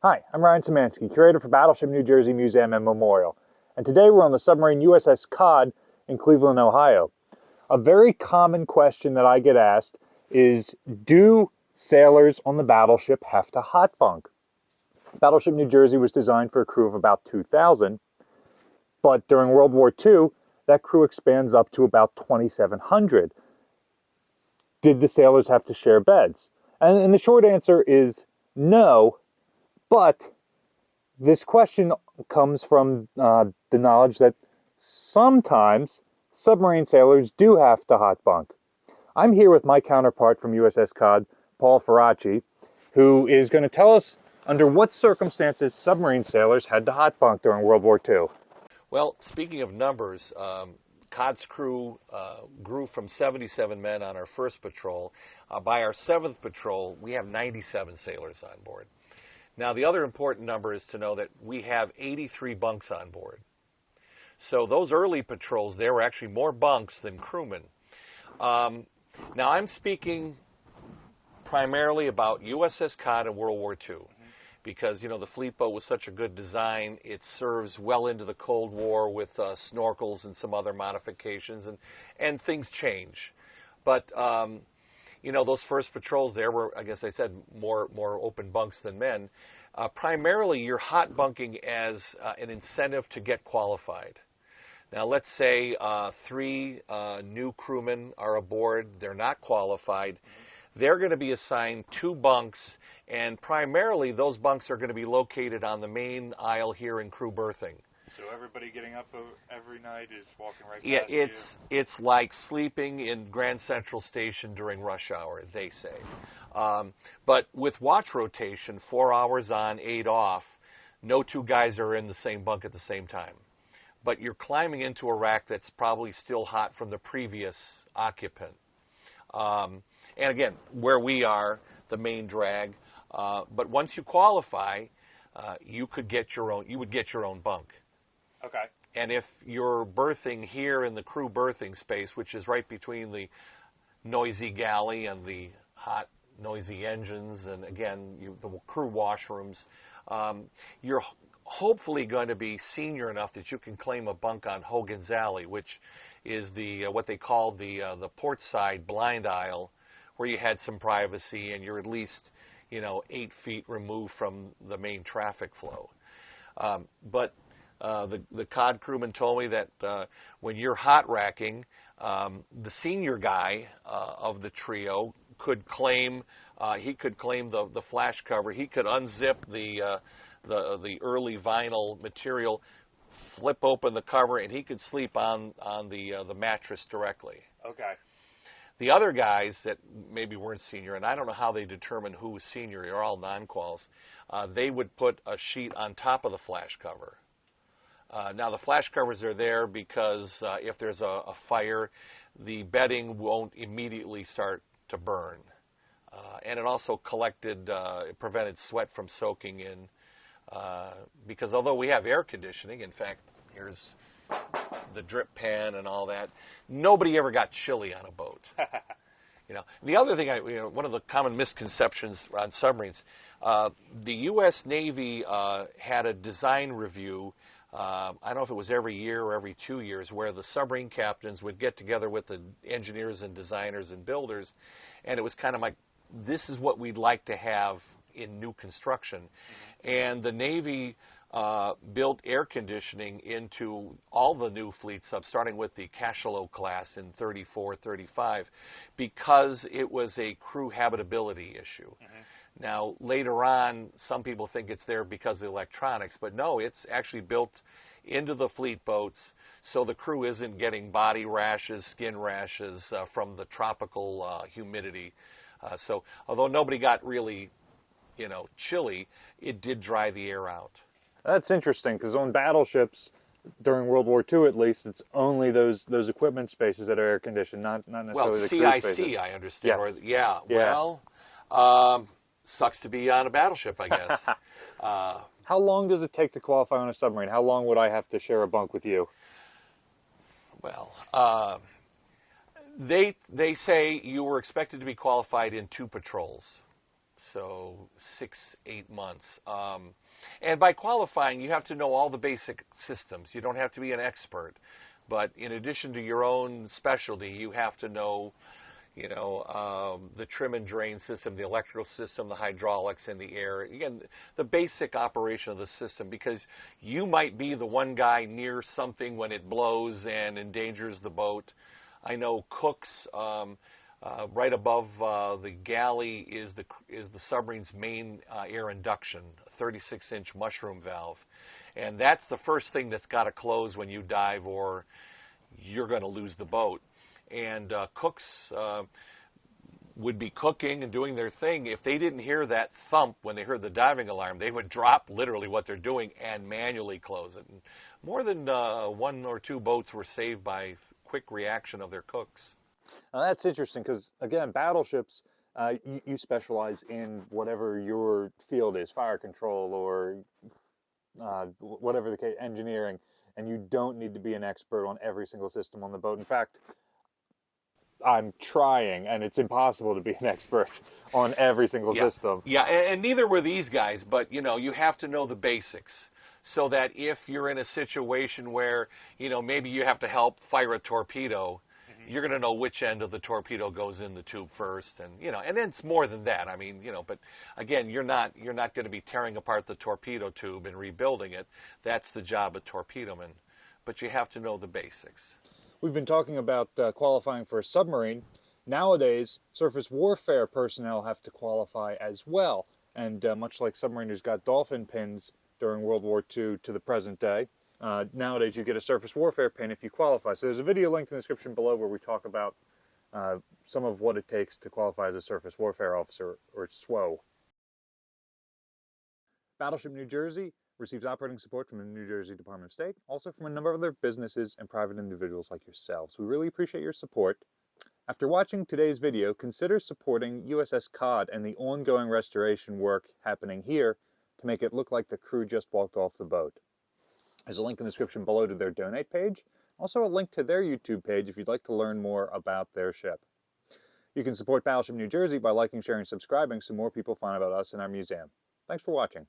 Hi, I'm Ryan Szymanski, curator for Battleship New Jersey Museum and Memorial, and today we're on the submarine USS Cod in Cleveland, Ohio. A very common question that I get asked is, do sailors on the battleship have to hot bunk? Battleship New Jersey was designed for a crew of about 2,000, but during World War II, that crew expands up to about 2,700. Did the sailors have to share beds? And the short answer is no, but this question comes from the knowledge that sometimes submarine sailors do have to hot bunk. I'm here with my counterpart from USS Cod, Paul Faraci, who is going to tell us under what circumstances submarine sailors had to hot bunk during World War II. Well, speaking of numbers, Cod's crew grew from 77 men on our first patrol. By our seventh patrol, we have 97 sailors on board. Now, the other important number is to know that we have 83 bunks on board. So those early patrols, there were actually more bunks than crewmen. Now, I'm speaking primarily about USS Cod in World War II. Because, you know, the fleet boat was such a good design, it serves well into the Cold War with snorkels and some other modifications, and things change. But, you know, those first patrols there were, I guess I said, more open bunks than men. Primarily, you're hot bunking as an incentive to get qualified. Now, let's say 3 new crewmen are aboard. They're not qualified. They're going to be assigned 2 bunks, and primarily those bunks are going to be located on the main aisle here in crew berthing. So everybody getting up every night is walking right past you? Yeah, it's like sleeping in Grand Central Station during rush hour, they say. But with watch rotation, 4 hours on, 8 off, no 2 guys are in the same bunk at the same time. But you're climbing into a rack that's probably still hot from the previous occupant. And again, where we are, the main drag. But once you qualify, you would get your own bunk. Okay. And if you're berthing here in the crew berthing space, which is right between the noisy galley and the hot, noisy engines, and again, the crew washrooms, you're hopefully going to be senior enough that you can claim a bunk on Hogan's Alley, which is what they call the port side blind aisle, where you had some privacy and you're at least, 8 feet removed from the main traffic flow. But the COD crewman told me that when you're hot racking, the senior guy of the trio could claim the flash cover. He could unzip the early vinyl material, flip open the cover, and he could sleep on the mattress directly. Okay. The other guys that maybe weren't senior, and I don't know how they determine who was senior, they're all non-quals, they would put a sheet on top of the flash cover. Now, the flash covers are there because if there's a fire, the bedding won't immediately start to burn. And it also it prevented sweat from soaking in. Because although we have air conditioning, in fact, here's the drip pan and all that, nobody ever got chilly on a boat. The other thing, one of the common misconceptions on submarines, the U.S. Navy had a design review. I don't know if it was every year or every 2 years, where the submarine captains would get together with the engineers and designers and builders, and it was kind of like, this is what we'd like to have in new construction. And the Navy built air conditioning into all the new fleet subs, starting with the Cachalot class in 34, 35, because it was a crew habitability issue. Now, later on, some people think it's there because of the electronics, but no, it's actually built into the fleet boats so the crew isn't getting body rashes, skin rashes from the tropical humidity. So although nobody got really, chilly, it did dry the air out. That's interesting, because on battleships, during World War II at least, it's only those equipment spaces that are air conditioned, not necessarily the crew spaces. CIC, I understand. Yes. Well, sucks to be on a battleship, I guess. How long does it take to qualify on a submarine? How long would I have to share a bunk with you? Well, they say you were expected to be qualified in 2 patrols. So 6-8 months. And by qualifying, you have to know all the basic systems. You don't have to be an expert. But in addition to your own specialty, you have to know, the trim and drain system, the electrical system, the hydraulics, and the air. Again, the basic operation of the system, because you might be the one guy near something when it blows and endangers the boat. I know cooks, right above the galley is the submarine's main air induction, a 36-inch mushroom valve. And that's the first thing that's got to close when you dive, or you're going to lose the boat. And cooks would be cooking and doing their thing. If they didn't hear that thump when they heard the diving alarm, they would drop literally what they're doing and manually close it. And more than 1 or 2 boats were saved by quick reaction of their cooks. Now that's interesting because, again, battleships, you specialize in whatever your field is, fire control or whatever the case, engineering, and you don't need to be an expert on every single system on the boat. In fact, I'm trying, and it's impossible to be an expert on every single system. Yeah, and neither were these guys, but, you have to know the basics. So that if you're in a situation where, maybe you have to help fire a torpedo, you're going to know which end of the torpedo goes in the tube first, and and then it's more than that. I mean, but again, you're not going to be tearing apart the torpedo tube and rebuilding it. That's the job of torpedomen, but you have to know the basics. We've been talking about qualifying for a submarine. Nowadays, surface warfare personnel have to qualify as well, and much like submariners got dolphin pins during World War II to the present day, nowadays you get a surface warfare pin if you qualify. So there's a video linked in the description below where we talk about some of what it takes to qualify as a surface warfare officer, or SWO. Battleship New Jersey receives operating support from the New Jersey Department of State, also from a number of other businesses and private individuals like yourselves. We really appreciate your support. After watching today's video, consider supporting USS Cod and the ongoing restoration work happening here to make it look like the crew just walked off the boat. There's a link in the description below to their donate page, also a link to their YouTube page if you'd like to learn more about their ship. You can support Battleship New Jersey by liking, sharing, and subscribing so more people find out about us and our museum. Thanks for watching.